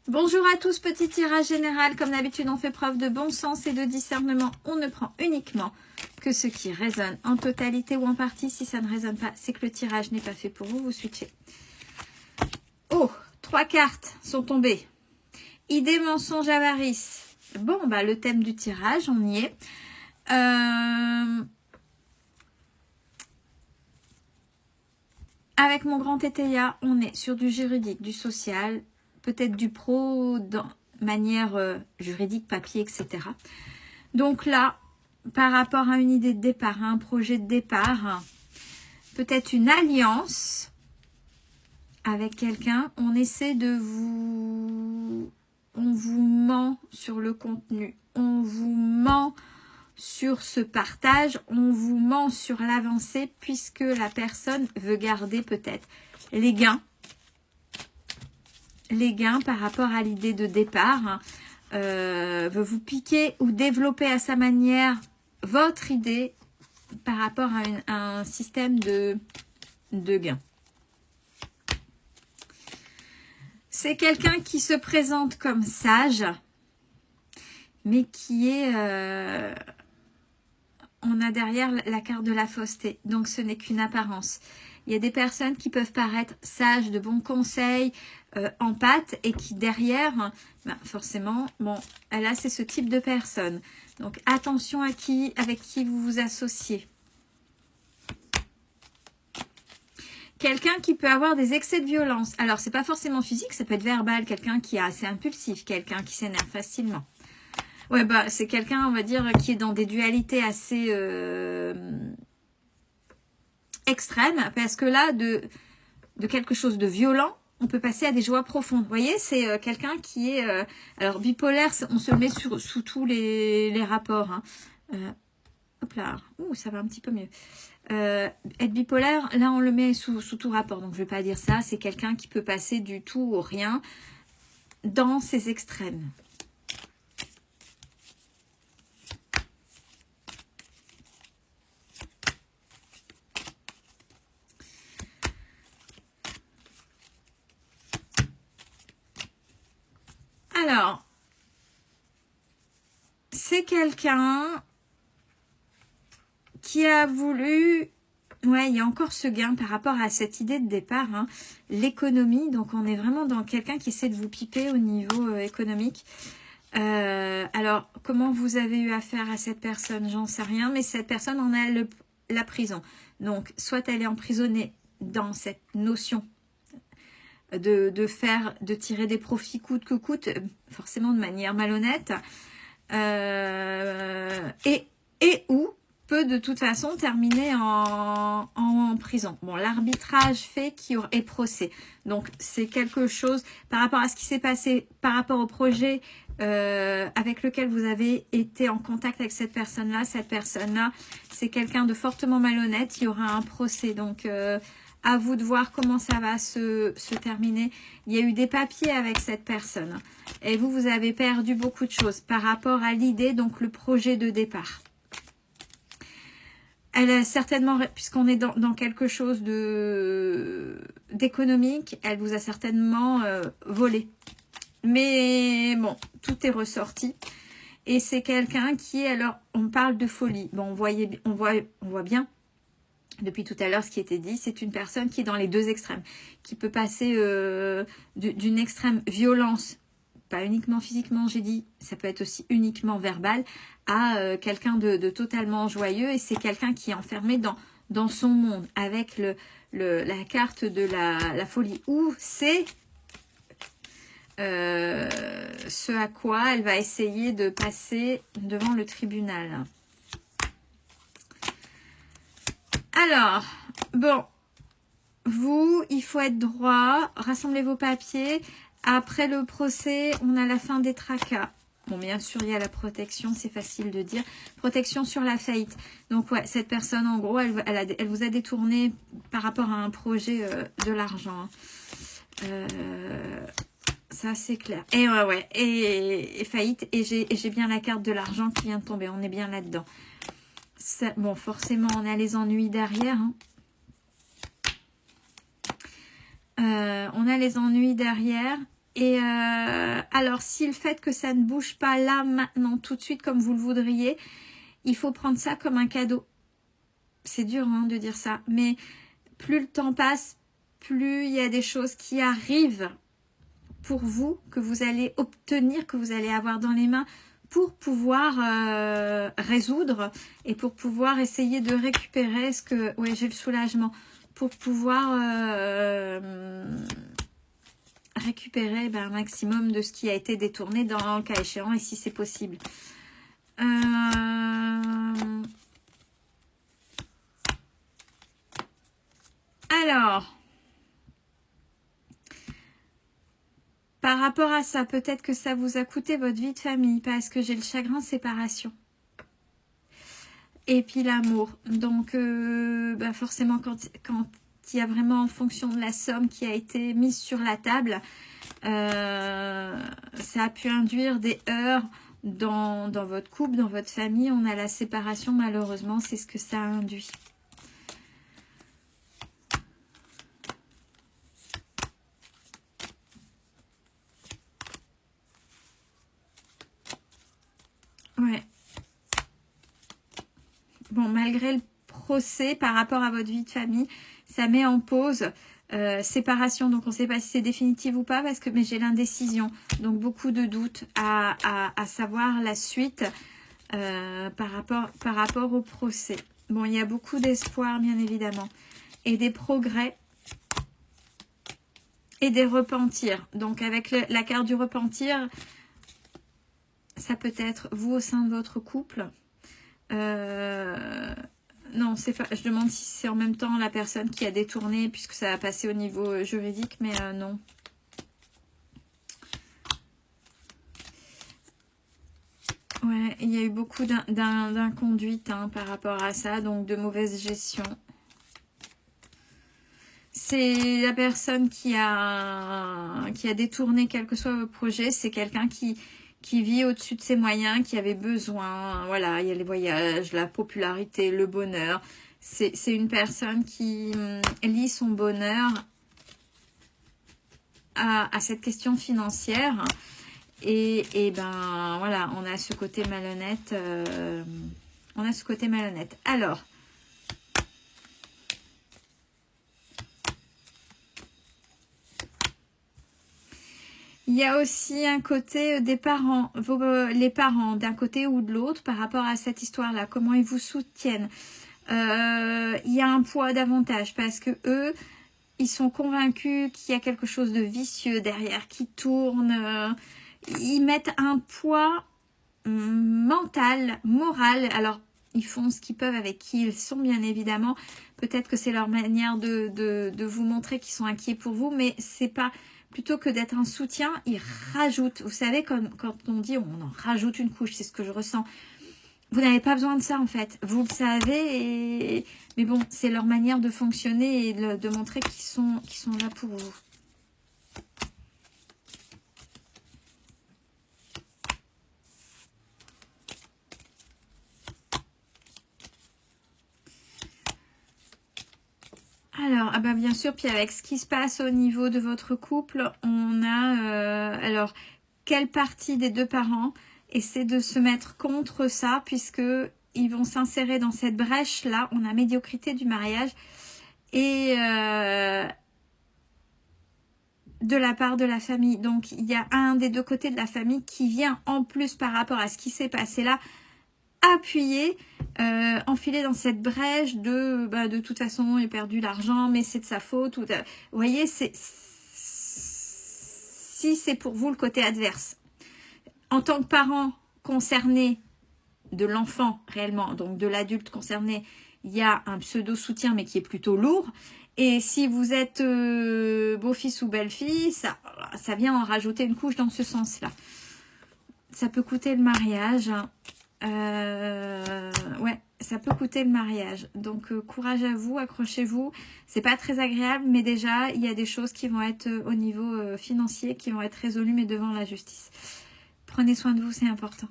Bonjour à tous, petit tirage général. Comme d'habitude, on fait preuve de bon sens et de discernement. On ne prend uniquement que ce qui résonne en totalité ou en partie. Si ça ne résonne pas, c'est que le tirage n'est pas fait pour vous. Vous switchez. Oh, 3 cartes sont tombées. Idée, mensonge, avarice. Bon, bah le thème du tirage, on y est. Avec mon grand Tétéia, on est sur du juridique, du social, peut-être du pro dans manière juridique, papier, etc. Donc là, par rapport à une idée de départ, à un projet de départ, peut-être une alliance avec quelqu'un, on essaie de vous... On vous ment sur le contenu, on vous ment sur ce partage, on vous ment sur l'avancée puisque la personne veut garder peut-être les gains par rapport à l'idée de départ, veut vous piquer ou développer à sa manière votre idée par rapport à un système de gains. C'est quelqu'un qui se présente comme sage, mais qui est... on a derrière la carte de la fausseté, donc ce n'est qu'une apparence. Il y a des personnes qui peuvent paraître sages, de bons conseils, empathes, et qui derrière, ben forcément, bon, là c'est ce type de personne. Donc attention avec qui vous vous associez. Quelqu'un qui peut avoir des excès de violence. Alors, c'est pas forcément physique, ça peut être verbal. Quelqu'un qui est assez impulsif, quelqu'un qui s'énerve facilement. Ouais, bah, c'est quelqu'un, on va dire, qui est dans des dualités assez extrêmes. Parce que là, de quelque chose de violent, on peut passer à des joies profondes. Vous voyez, c'est quelqu'un qui est... alors, bipolaire, on se le met sous tous les rapports. Hein. Hop là, ouh, ça va un petit peu mieux. Être bipolaire, là on le met sous tout rapport, donc je ne vais pas dire ça, c'est quelqu'un qui peut passer du tout au rien dans ses extrêmes. Alors, c'est quelqu'un qui a voulu... Ouais, il y a encore ce gain par rapport à cette idée de départ, hein, l'économie. Donc, on est vraiment dans quelqu'un qui essaie de vous piper au niveau économique. Alors, comment vous avez eu affaire à cette personne, j'en sais rien, mais cette personne en a la prison. Donc, soit elle est emprisonnée dans cette notion de tirer des profits coûte que coûte, forcément de manière malhonnête, et ou peut de toute façon terminer en prison. Bon, l'arbitrage fait qu'il y aura et procès. Donc, c'est quelque chose par rapport à ce qui s'est passé, par rapport au projet avec lequel vous avez été en contact avec cette personne-là. Cette personne-là, c'est quelqu'un de fortement malhonnête. Il y aura un procès. Donc, à vous de voir comment ça va se terminer. Il y a eu des papiers avec cette personne. Et vous avez perdu beaucoup de choses par rapport à l'idée, donc le projet de départ. Elle a certainement, puisqu'on est dans quelque chose d'économique, elle vous a certainement volé. Mais bon, tout est ressorti. Et c'est quelqu'un qui, alors, on parle de folie. Bon, on voit bien, depuis tout à l'heure, ce qui était dit, c'est une personne qui est dans les deux extrêmes, qui peut passer d'une extrême violence, pas uniquement physiquement, j'ai dit, ça peut être aussi uniquement verbal, à quelqu'un de totalement joyeux, et c'est quelqu'un qui est enfermé dans son monde, avec la carte de la folie, où c'est ce à quoi elle va essayer de passer devant le tribunal. Alors, bon, vous, il faut être droit, rassemblez vos papiers. Après le procès, on a la fin des tracas. Bon, bien sûr, il y a la protection, c'est facile de dire. Protection sur la faillite. Donc, ouais, cette personne, en gros, elle vous a détourné par rapport à un projet de l'argent. Ça, c'est clair. Et ouais, et faillite. Et j'ai bien la carte de l'argent qui vient de tomber. On est bien là-dedans. Bon, forcément, on a les ennuis derrière. Hein. On a les ennuis derrière. Et alors, si le fait que ça ne bouge pas là, maintenant, tout de suite, comme vous le voudriez, il faut prendre ça comme un cadeau. C'est dur hein, de dire ça, mais plus le temps passe, plus il y a des choses qui arrivent pour vous, que vous allez obtenir, que vous allez avoir dans les mains pour pouvoir résoudre et pour pouvoir essayer de récupérer ce que... Ouais, j'ai le soulagement. Pour pouvoir récupérer un maximum de ce qui a été détourné dans le cas échéant et si c'est possible. Alors, par rapport à ça, peut-être que ça vous a coûté votre vie de famille parce que j'ai le chagrin de séparation. Et puis l'amour. Donc, forcément, quand il y a vraiment en fonction de la somme qui a été mise sur la table, ça a pu induire des heurts dans votre couple, dans votre famille. On a la séparation, malheureusement, c'est ce que ça a induit. Ouais. Bon, malgré le procès par rapport à votre vie de famille, ça met en pause séparation. Donc, on ne sait pas si c'est définitif ou pas, mais j'ai l'indécision. Donc, beaucoup de doutes à savoir la suite par rapport au procès. Bon, il y a beaucoup d'espoir, bien évidemment. Et des progrès. Et des repentirs. Donc, avec la carte du repentir, ça peut être vous au sein de votre couple. Non, c'est pas. Je demande si c'est en même temps la personne qui a détourné, puisque ça a passé au niveau juridique, mais non. Ouais, il y a eu beaucoup d'inconduite par rapport à ça, donc de mauvaise gestion. C'est la personne qui a détourné quel que soit vos projets, c'est quelqu'un qui vit au-dessus de ses moyens, qui avait besoin, voilà, il y a les voyages, la popularité, le bonheur. C'est une personne qui lie son bonheur à cette question financière. Et ben voilà, on a ce côté malhonnête. Alors, il y a aussi un côté des parents, les parents d'un côté ou de l'autre par rapport à cette histoire-là, comment ils vous soutiennent. Il y a un poids davantage parce que eux, ils sont convaincus qu'il y a quelque chose de vicieux derrière qui tourne. Ils mettent un poids mental, moral. Alors, ils font ce qu'ils peuvent avec qui ils sont, bien évidemment. Peut-être que c'est leur manière de vous montrer qu'ils sont inquiets pour vous, mais c'est pas... Plutôt que d'être un soutien, ils rajoutent. Vous savez, quand on dit on en rajoute une couche, c'est ce que je ressens. Vous n'avez pas besoin de ça, en fait. Vous le savez, mais bon, c'est leur manière de fonctionner et de montrer qu'ils sont là pour vous. Alors, bien sûr, puis avec ce qui se passe au niveau de votre couple, on a, alors, quelle partie des deux parents essaie de se mettre contre ça, puisque ils vont s'insérer dans cette brèche-là. On a médiocrité du mariage et de la part de la famille. Donc, il y a un des deux côtés de la famille qui vient, en plus par rapport à ce qui s'est passé là, appuyer, enfiler dans cette brèche de toute façon il a perdu l'argent mais c'est de sa faute. Vous voyez, si c'est pour vous le côté adverse. En tant que parent concerné de l'enfant réellement, donc de l'adulte concerné, il y a un pseudo soutien mais qui est plutôt lourd. Et si vous êtes beau-fils ou belle-fille, ça vient en rajouter une couche dans ce sens-là. Ça peut coûter le mariage. Ouais, ça peut coûter le mariage. Donc, courage à vous, accrochez-vous. C'est pas très agréable, mais déjà, il y a des choses qui vont être au niveau financier, qui vont être résolues, mais devant la justice. Prenez soin de vous, c'est important.